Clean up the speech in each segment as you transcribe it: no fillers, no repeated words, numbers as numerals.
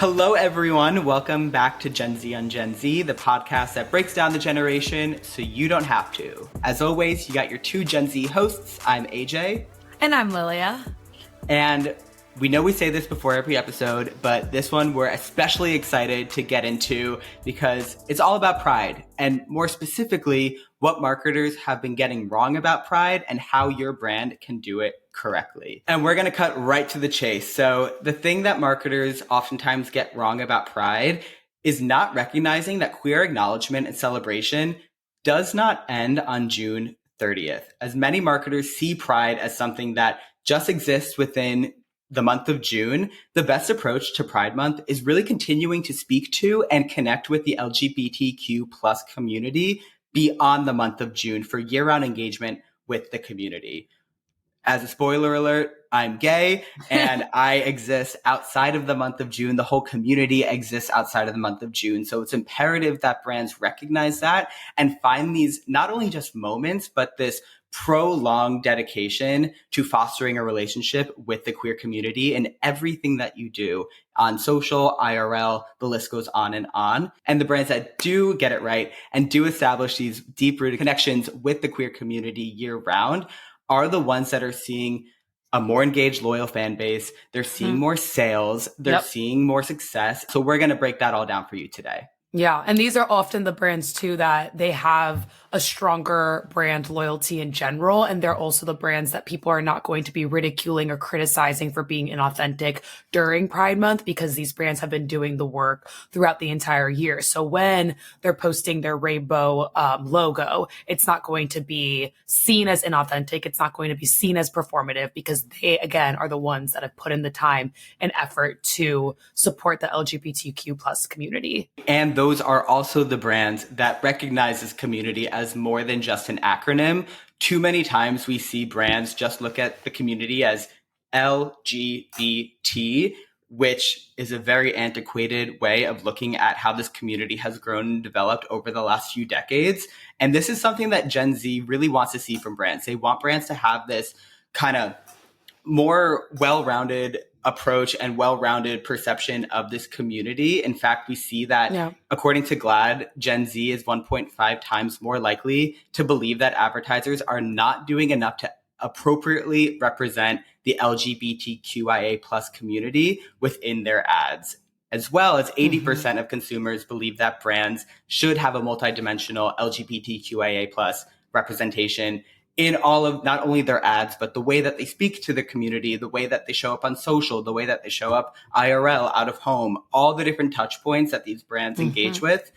Hello, everyone. Welcome back to Gen Z on Gen Z, the podcast that breaks down the generation so you don't have to. As always, you got your two Gen Z hosts. I'm AJ. And I'm Lilia. And we know we say this before every episode, but this one we're especially excited to get into because it's all about pride, and more specifically, what marketers have been getting wrong about pride and how your brand can do it correctly. And we're going to cut right to the chase. So the thing that marketers oftentimes get wrong about pride is not recognizing that queer acknowledgement and celebration does not end on June 30th. As many marketers see pride as something that just exists within the month of June, the best approach to Pride Month is really continuing to speak to and connect with the LGBTQ plus community beyond the month of June for year-round engagement with the community. As a spoiler alert, I'm gay and I exist outside of the month of June. The whole community exists outside of the month of June. So it's imperative that brands recognize that and find these not only just moments, but this prolonged dedication to fostering a relationship with the queer community in everything that you do on social, IRL, the list goes on and on. And the brands that do get it right and do establish these deep-rooted connections with the queer community year-round are the ones that are seeing a more engaged, loyal fan base. They're seeing more sales. They're seeing more success. So we're going to break that all down for you today. Yeah. And these are often the brands too that they have a stronger brand loyalty in general. And they're also the brands that people are not going to be ridiculing or criticizing for being inauthentic during Pride Month, because these brands have been doing the work throughout the entire year. So when they're posting their rainbow logo, it's not going to be seen as inauthentic. It's not going to be seen as performative, because they, again, are the ones that have put in the time and effort to support the LGBTQ plus community. And those are also the brands that recognize this community as more than just an acronym. Too many times we see brands just look at the community as LGBT, which is a very antiquated way of looking at how this community has grown and developed over the last few decades. And this is something that Gen Z really wants to see from brands. They want brands to have this kind of more well-rounded approach and well-rounded perception of this community. In fact, we see that according to GLAAD, Gen Z is 1.5 times more likely to believe that advertisers are not doing enough to appropriately represent the LGBTQIA plus community within their ads. As well as 80% of consumers believe that brands should have a multidimensional LGBTQIA plus representation in all of not only their ads, but the way that they speak to the community, the way that they show up on social, the way that they show up IRL, out of home, all the different touch points that these brands engage with,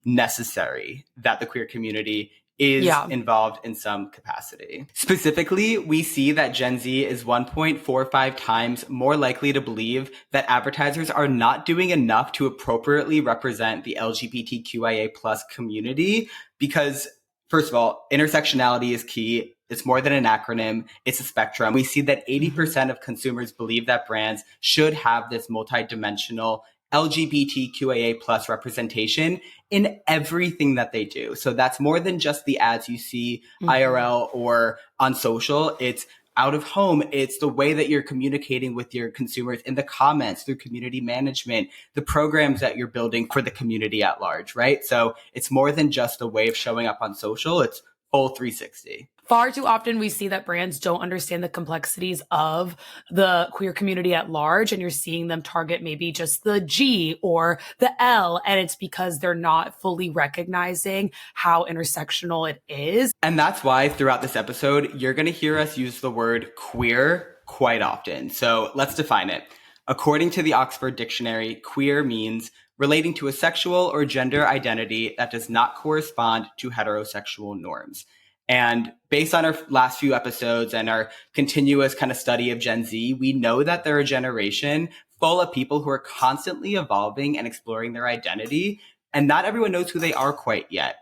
necessary that the queer community is involved in some capacity. Specifically, we see that Gen Z is 1.45 times more likely to believe that advertisers are not doing enough to appropriately represent the LGBTQIA plus community because, first of all, intersectionality is key. It's more than an acronym. It's a spectrum. We see that 80% of consumers believe that brands should have this multidimensional LGBTQIA plus representation in everything that they do. So that's more than just the ads you see IRL or on social. It's out of home. It's the way that you're communicating with your consumers in the comments, through community management, the programs that you're building for the community at large, right? So it's more than just a way of showing up on social. It's full 360. Far too often we see that brands don't understand the complexities of the queer community at large, and you're seeing them target maybe just the G or the L, and it's because they're not fully recognizing how intersectional it is. And that's why throughout this episode, you're going to hear us use the word queer quite often. So let's define it. According to the Oxford Dictionary, queer means relating to a sexual or gender identity that does not correspond to heterosexual norms. And based on our last few episodes and our continuous kind of study of Gen Z, we know that they're a generation full of people who are constantly evolving and exploring their identity. And not everyone knows who they are quite yet.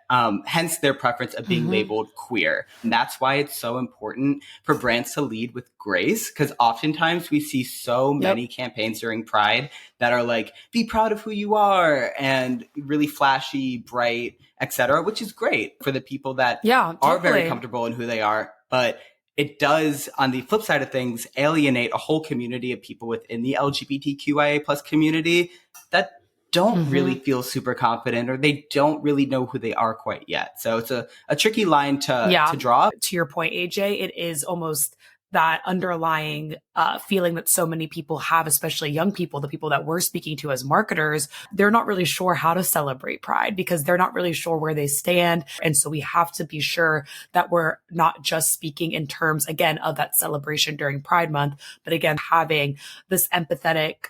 Hence their preference of being labeled queer. And that's why it's so important for brands to lead with grace, because oftentimes we see so many campaigns during Pride that are like, be proud of who you are, and really flashy, bright, etc., which is great for the people that are very comfortable in who they are. But it does, on the flip side of things, alienate a whole community of people within the LGBTQIA plus community that don't really feel super confident, or they don't really know who they are quite yet. So it's a tricky line to draw. To your point, AJ, it is almost that underlying feeling that so many people have, especially young people, the people that we're speaking to as marketers, they're not really sure how to celebrate Pride because they're not really sure where they stand. And so we have to be sure that we're not just speaking in terms, again, of that celebration during Pride Month, but again, having this empathetic,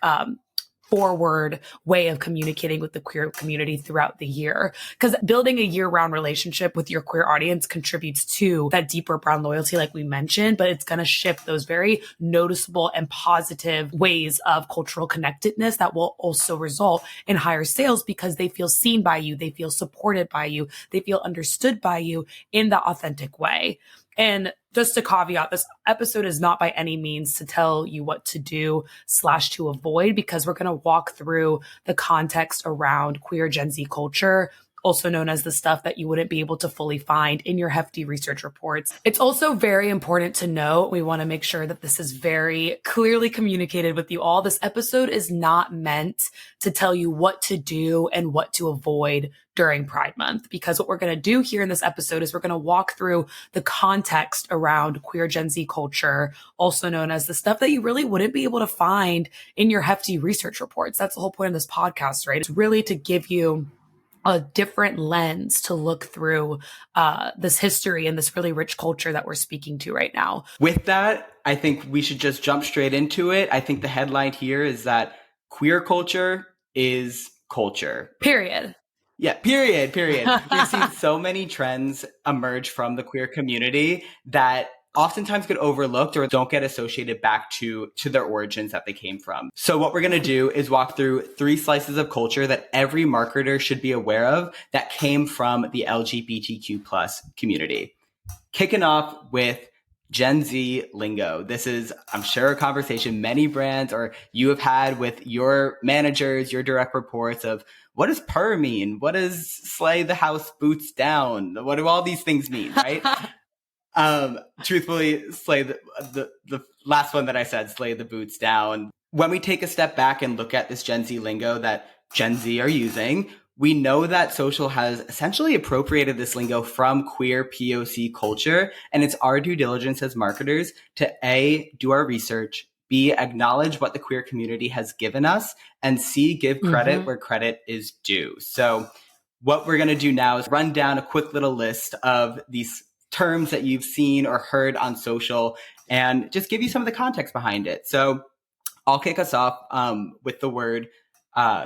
forward way of communicating with the queer community throughout the year. Because building a year-round relationship with your queer audience contributes to that deeper brand loyalty, like we mentioned, but it's going to shift those very noticeable and positive ways of cultural connectedness that will also result in higher sales because they feel seen by you, they feel supported by you, they feel understood by you in that authentic way. And just to caveat, this episode is not by any means to tell you what to do / to avoid, because we're going to walk through the context around queer Gen Z culture, also known as the stuff that you wouldn't be able to fully find in your hefty research reports. It's also very important to note, we want to make sure that this is very clearly communicated with you all. This episode is not meant to tell you what to do and what to avoid during Pride Month, because what we're going to do here in this episode is we're going to walk through the context around queer Gen Z culture, also known as the stuff that you really wouldn't be able to find in your hefty research reports. That's the whole point of this podcast, right? It's really to give you a different lens to look through this history and this really rich culture that we're speaking to right now. With that, I think we should just jump straight into it. I think the headline here is that queer culture is culture. Period. Yeah, period. We've seen so many trends emerge from the queer community that oftentimes get overlooked or don't get associated back to their origins that they came from. So what we're going to do is walk through 3 slices of culture that every marketer should be aware of that came from the LGBTQ plus community. Kicking off with Gen Z lingo. This is, I'm sure, a conversation many brands or you have had with your managers, your direct reports of, what does purr mean? What does slay the house boots down? What do all these things mean, right? Truthfully, slay the last one that I said, slay the boots down. When we take a step back and look at this Gen Z lingo that Gen Z are using, we know that social has essentially appropriated this lingo from queer POC culture, and it's our due diligence as marketers to A, do our research, B, acknowledge what the queer community has given us, and C, give credit where credit is due. So what we're going to do now is run down a quick little list of these terms that you've seen or heard on social and just give you some of the context behind it. So I'll kick us off with the word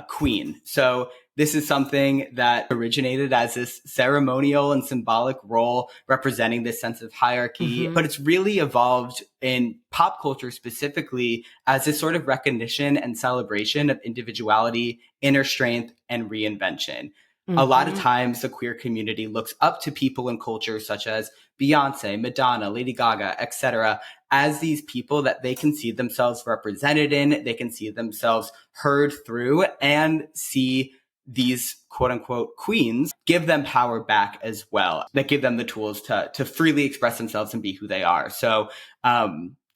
queen. So this is something that originated as this ceremonial and symbolic role representing this sense of hierarchy, but it's really evolved in pop culture specifically as this sort of recognition and celebration of individuality, inner strength, and reinvention. A lot of times the queer community looks up to people in culture such as Beyonce, Madonna, Lady Gaga, etc., as these people that they can see themselves represented in, they can see themselves heard through, and see these quote unquote queens give them power back as well, that give them the tools to freely express themselves and be who they are. So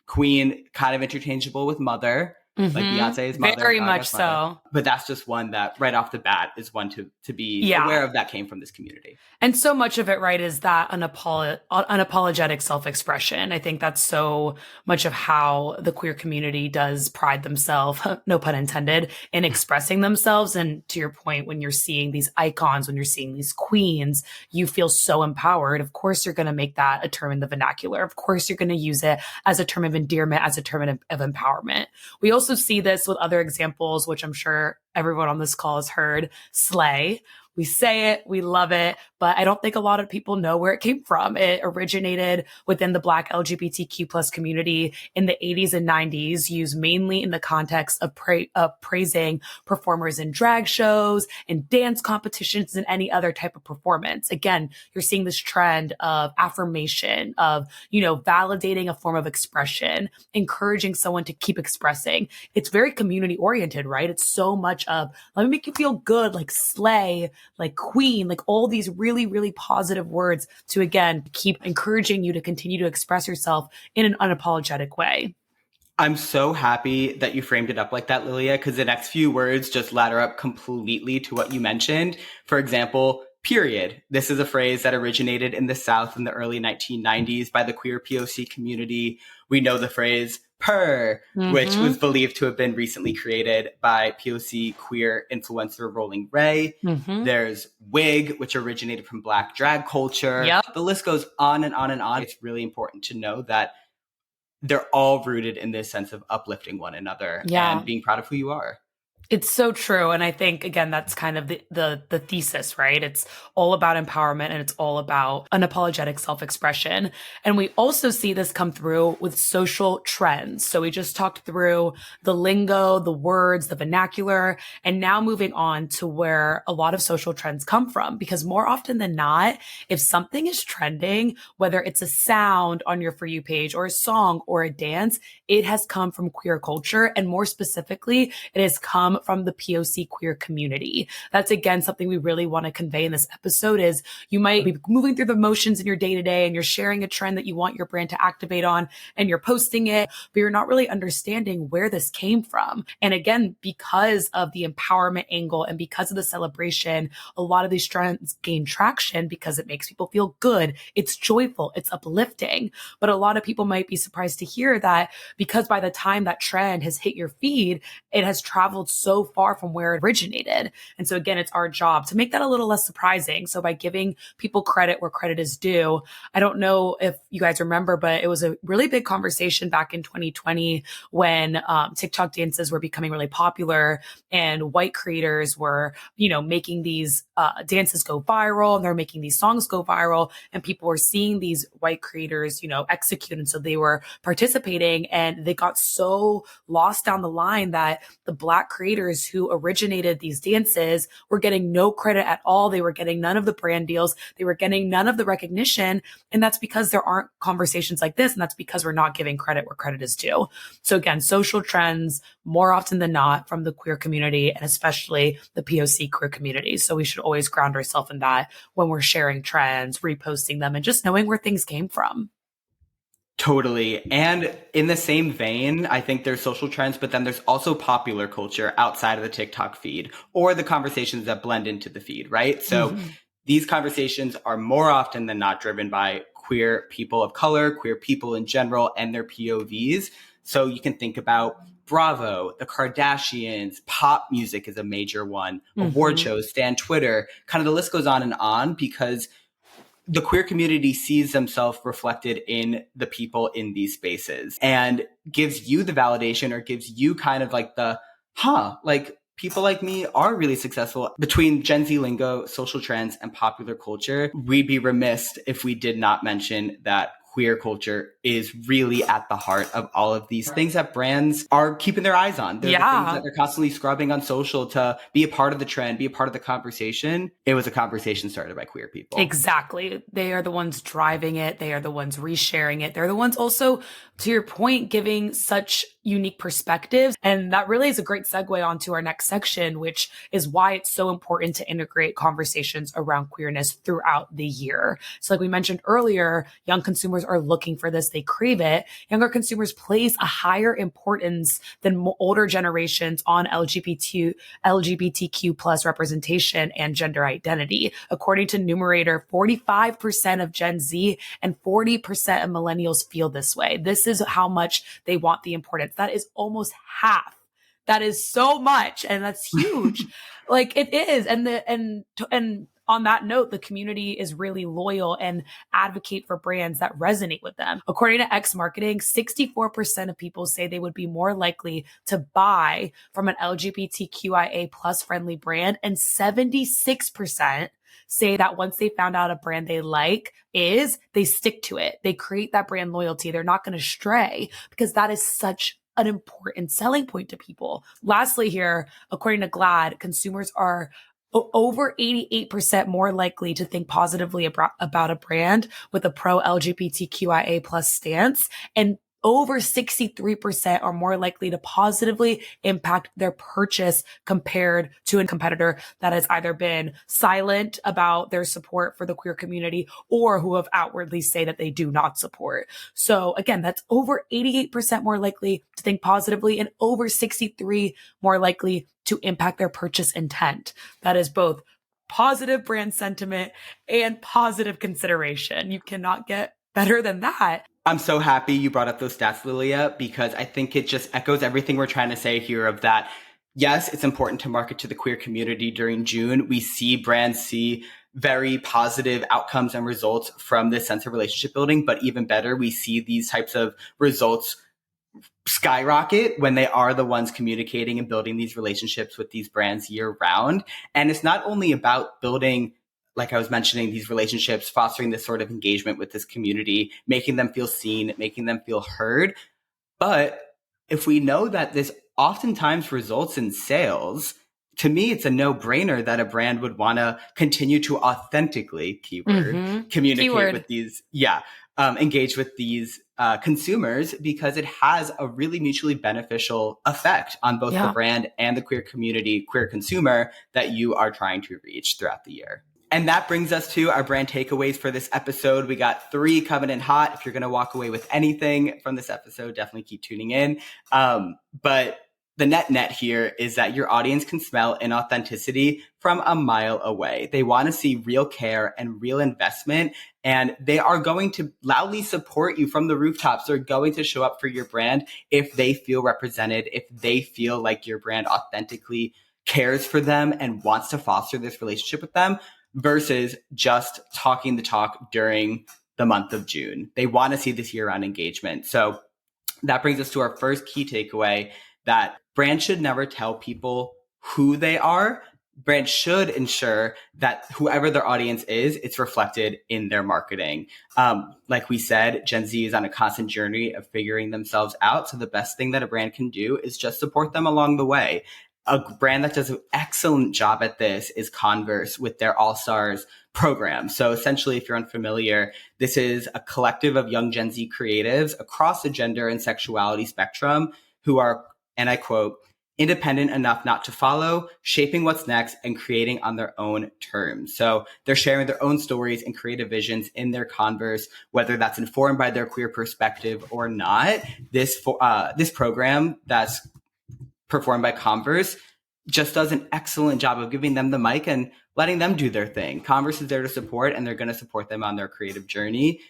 queen, kind of interchangeable with mother. Like Beyonce's mother. Very much so. Mother. But that's just one that right off the bat is one to be aware of that came from this community. And so much of it, right, is that unapologetic self-expression. I think that's so much of how the queer community does pride themselves, no pun intended, in expressing themselves. And to your point, when you're seeing these icons, when you're seeing these queens, you feel so empowered. Of course, you're going to make that a term in the vernacular. Of course, you're going to use it as a term of endearment, as a term of empowerment. We also see this with other examples, which I'm sure everyone on this call has heard. Slay. We say it, we love it, but I don't think a lot of people know where it came from. It originated within the Black LGBTQ plus community in the 80s and 90s, used mainly in the context of praising performers in drag shows and dance competitions and any other type of performance. Again, you're seeing this trend of affirmation, of, validating a form of expression, encouraging someone to keep expressing. It's very community oriented, right? It's so much of, let me make you feel good, like slay like queen, like all these really, really positive words to, again, keep encouraging you to continue to express yourself in an unapologetic way. I'm so happy that you framed it up like that, Lilia, because the next few words just ladder up completely to what you mentioned. For example, period. This is a phrase that originated in the South in the early 1990s by the queer POC community. We know the phrase per, which was believed to have been recently created by POC queer influencer Rolling Ray. There's wig, which originated from Black drag culture. Yep. The list goes on and on and on. It's really important to know that they're all rooted in this sense of uplifting one another and being proud of who you are. It's so true. And I think, again, that's kind of the thesis, right? It's all about empowerment and it's all about unapologetic self-expression. And we also see this come through with social trends. So we just talked through the lingo, the words, the vernacular, and now moving on to where a lot of social trends come from. Because more often than not, if something is trending, whether it's a sound on your For You page or a song or a dance, it has come from queer culture. And more specifically, it has come from the POC queer community. That's, again, something we really want to convey in this episode is you might be moving through the motions in your day to day and you're sharing a trend that you want your brand to activate on and you're posting it, but you're not really understanding where this came from. And again, because of the empowerment angle and because of the celebration, a lot of these trends gain traction because it makes people feel good. It's joyful. It's uplifting. But a lot of people might be surprised to hear that because by the time that trend has hit your feed, it has traveled so far from where it originated. And so again, it's our job to make that a little less surprising. So by giving people credit where credit is due, I don't know if you guys remember, but it was a really big conversation back in 2020 when TikTok dances were becoming really popular and white creators were, making these dances go viral and they're making these songs go viral and people were seeing these white creators, execute. And so they were participating and they got so lost down the line that the Black creators who originated these dances were getting no credit at all. They were getting none of the brand deals. They were getting none of the recognition. And that's because there aren't conversations like this. And that's because we're not giving credit where credit is due. So again, social trends more often than not from the queer community and especially the POC queer community. So we should always ground ourselves in that when we're sharing trends, reposting them, and just knowing where things came from. Totally. And in the same vein, I think there's social trends, but then there's also popular culture outside of the TikTok feed or the conversations that blend into the feed, right? So these conversations are more often than not driven by queer people of color, queer people in general, and their POVs. So you can think about Bravo, the Kardashians, pop music is a major one, award shows, Stan Twitter, kind of the list goes on because the queer community sees themselves reflected in the people in these spaces and gives you the validation or gives you kind of like the, like people like me are really successful. Between Gen Z lingo, social trends, and popular culture, we'd be remiss if we did not mention that queer culture is really at the heart of all of these things that brands are keeping their eyes on. They're the things that they're constantly scrubbing on social to be a part of the trend, be a part of the conversation. It was a conversation started by queer people. Exactly. They are the ones driving it. They are the ones resharing it. They're the ones also, to your point, giving such unique perspectives. And that really is a great segue onto our next section, which is why it's so important to integrate conversations around queerness throughout the year. So like we mentioned earlier, young consumers are looking for this. They crave it. Younger consumers place a higher importance than older generations on LGBTQ plus representation and gender identity. According to Numerator, 45% of Gen Z and 40% of millennials feel this way. This is how much they want the importance. That is almost half. That is so much. And that's huge. Like it is. And on that note, the community is really loyal and advocate for brands that resonate with them. According to X Marketing, 64% of people say they would be more likely to buy from an LGBTQIA plus friendly brand, and 76% say that once they found out a brand they like they stick to it. They create that brand loyalty. They're not going to stray because that is such an important selling point to people. Lastly here, according to GLAAD, consumers are over 88% more likely to think positively about a brand with a pro LGBTQIA plus stance. And over 63% are more likely to positively impact their purchase compared to a competitor that has either been silent about their support for the queer community or who have outwardly say that they do not support. So again, that's over 88% more likely to think positively and over 63 more likely to impact their purchase intent. That is both positive brand sentiment and positive consideration. You cannot get better than that. I'm so happy you brought up those stats, Lilia, because I think it just echoes everything we're trying to say here of that. Yes, it's important to market to the queer community during June. We see brands see very positive outcomes and results from this sense of relationship building, but even better, we see these types of results skyrocket when they are the ones communicating and building these relationships with these brands year round. And it's not only about building, like I was mentioning, these relationships, fostering this sort of engagement with this community, making them feel seen, making them feel heard. But if we know that this oftentimes results in sales, to me, it's a no-brainer that a brand would want to continue to authentically, communicate with these, engage with these consumers, because it has a really mutually beneficial effect on both the brand and the queer community, queer consumer that you are trying to reach throughout the year. And that brings us to our brand takeaways for this episode. We got 3 coming in hot. If you're going to walk away with anything from this episode, definitely keep tuning in. But the net here is that your audience can smell inauthenticity from a mile away. They want to see real care and real investment, and they are going to loudly support you from the rooftops. They're going to show up for your brand if they feel represented, if they feel like your brand authentically cares for them and wants to foster this relationship with them, versus just talking the talk during the month of June. They want to see this year-round engagement. So that brings us to our first key takeaway, that brands should never tell people who they are. Brands should ensure that whoever their audience is, it's reflected in their marketing. Like we said, Gen Z is on a constant journey of figuring themselves out. So the best thing that a brand can do is just support them along the way. A brand that does an excellent job at this is Converse with their All Stars program. So essentially, if you're unfamiliar, this is a collective of young Gen Z creatives across the gender and sexuality spectrum who are, and I quote, independent enough not to follow, shaping what's next, and creating on their own terms. So they're sharing their own stories and creative visions in their Converse, whether that's informed by their queer perspective or not. This program that's performed by Converse just does an excellent job of giving them the mic and letting them do their thing. Converse is there to support, and they're going to support them on their creative journey.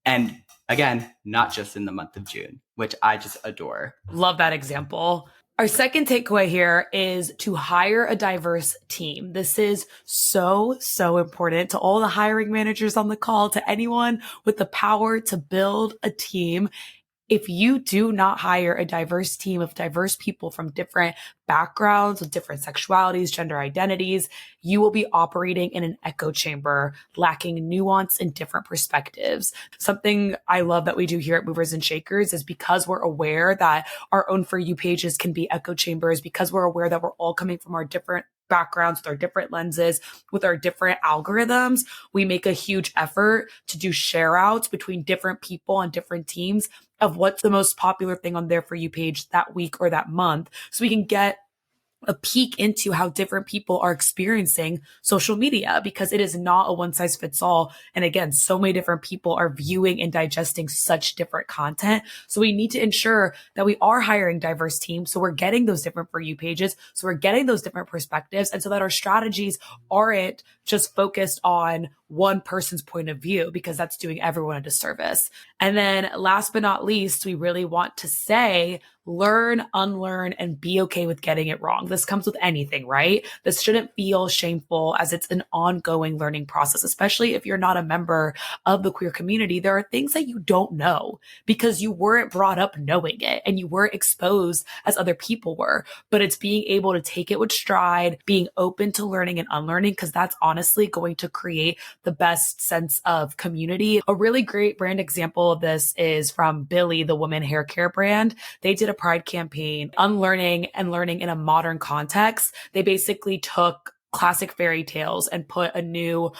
And again, not just in the month of June, which I just adore. Love that example. Our second takeaway here is to hire a diverse team. This is so important to all the hiring managers on the call, to anyone with the power to build a team. If you do not hire a diverse team of diverse people from different backgrounds, with different sexualities, gender identities, you will be operating in an echo chamber, lacking nuance and different perspectives. Something I love that we do here at Movers+Shakers is, because we're aware that our own For You pages can be echo chambers, because we're aware that we're all coming from our different backgrounds, with our different lenses, with our different algorithms, we make a huge effort to do share outs between different people on different teams of what's the most popular thing on their For You page that week or that month, so we can get a peek into how different people are experiencing social media, because it is not a one size fits all. And again, so many different people are viewing and digesting such different content. So we need to ensure that we are hiring diverse teams. So we're getting those different For You pages. So we're getting those different perspectives. And so that our strategies aren't just focused on one person's point of view, because that's doing everyone a disservice. And then last but not least, we really want to say, learn, unlearn, and be okay with getting it wrong. This comes with anything, right? This shouldn't feel shameful, as it's an ongoing learning process, especially if you're not a member of the queer community. There are things that you don't know because you weren't brought up knowing it and you weren't exposed as other people were. But it's being able to take it with stride, being open to learning and unlearning, because that's honestly going to create the best sense of community. A really great brand example of this is from Billy, the woman hair care brand. They did a Pride campaign, unlearning and learning in a modern context. They basically took classic fairy tales and put a new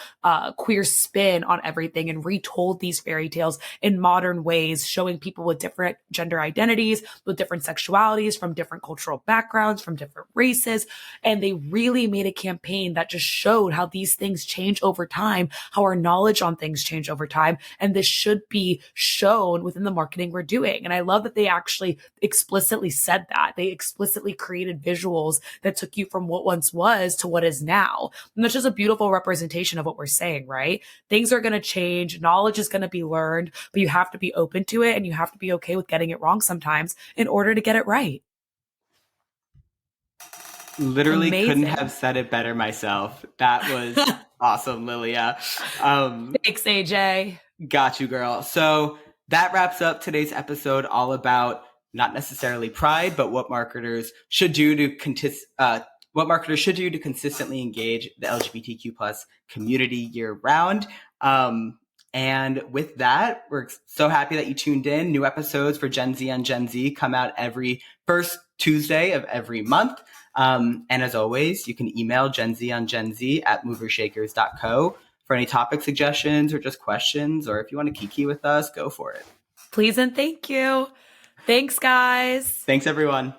queer spin on everything and retold these fairy tales in modern ways, showing people with different gender identities, with different sexualities, from different cultural backgrounds, from different races. And they really made a campaign that just showed how these things change over time, how our knowledge on things change over time. And this should be shown within the marketing we're doing. And I love that they actually explicitly said that. They explicitly created visuals that took you from what once was to what is now. And that's just a beautiful representation of what we're saying, right? Things are going to change. Knowledge is going to be learned, but you have to be open to it and you have to be okay with getting it wrong sometimes in order to get it right. Literally Amazing. couldn't have said it better myself. That was awesome, Lilia. Thanks, AJ. Got you, girl. So that wraps up today's episode, all about not necessarily pride, but what marketers should do to consistently engage the LGBTQ plus community year round. And with that, we're so happy that you tuned in. New episodes for Gen Z on Gen Z come out every first Tuesday of every month. And as always, you can email Gen Z on Gen Z at Movers+Shakers.co for any topic suggestions or just questions, or if you want to kiki with us, go for it. Please and thank you. Thanks, guys. Thanks, everyone.